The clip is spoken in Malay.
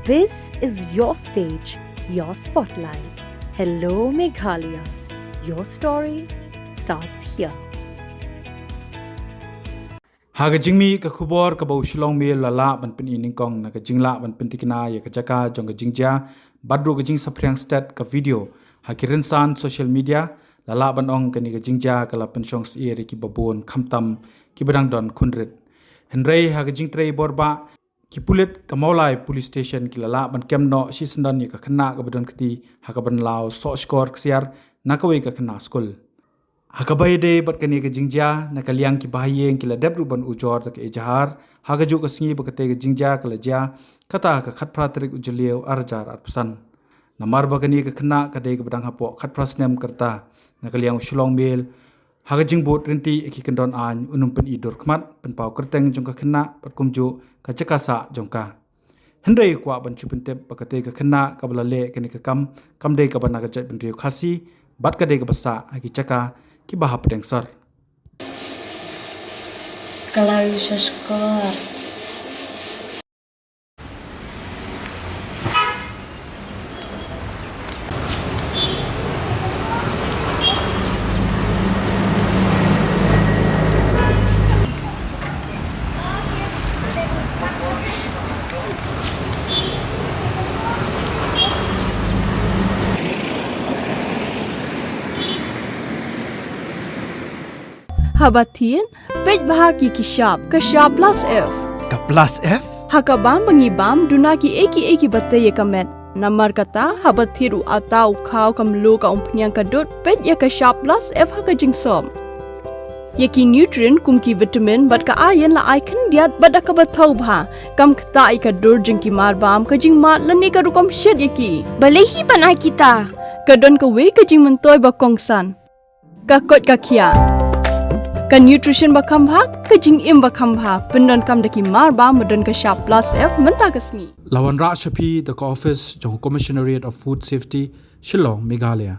This is your stage, your spotlight. Hello, Meghalaya. Your story starts here. Haga jingmi ka khubor ka bau Shillong Mail lala ban pen ining kong na ka jingla ban pen tikna ya ka jaka jong ka jingja badru ka jing sapriang stat ka video hakirin san social media lala ban ong ka ni ka jingja ka la pen shongs e ki babon khamtam ki badang don khunrit henrei haga jing trei borba ki Pulit ka Meghalaya police station ki lala ban kemno si sendan ni ka Khynnah ka badon kti haga ban lao so score ksiar nakawei ka Khynnah school Hakabai de bat kani ka jingja na kaliang ki bahayeng kila debru ban ujor tak ejahar haga ju ka singi bakate ka jingja kala ja kata ka khatpra trik ujelieu arjar arpusan namar bakani ka Khynnah ka de ka badang hapo khatpra snem karta na kaliang Shillong Mail haga jingbot rinti eki kendon an unum pen idur khmat pen pau kerteng jong ka Khynnah pat kumju ka cekasa jongka hendrei kwa ban chupin tep bakate ka Khynnah ka balale kani ka kam de ka bana ka jat ben riu Khasi bat ka de ka basa aki caka ki baha Pdeng sar. Kalau bisa skor. Habatin, pej bahaki kishap, kashap plus F. Ka plus F? Hakabam bangibam dunaki eki batay kamet. Namar kata habathiru atau kau kamlu ka umpnyang kadut pej ya kashap plus F haka jingsom. Yaki nutrient kumki vitamin bat ka ayan la icon diat bat ka bathau bha. Kam kata ika dur jingki marbam ka jing mat lani ka rukom shed yaki. Balehi banai kita. Kadon ka we ka jing mentoy bakongsan. Ka kot ka kia. Ka nutrition bakam bha ka jing im bakam bha pendon kam daki marba medon ka sharp plus F menta kasni Lawan Ra Shapi the office jong Commissionariat of Food Safety Shillong Meghalaya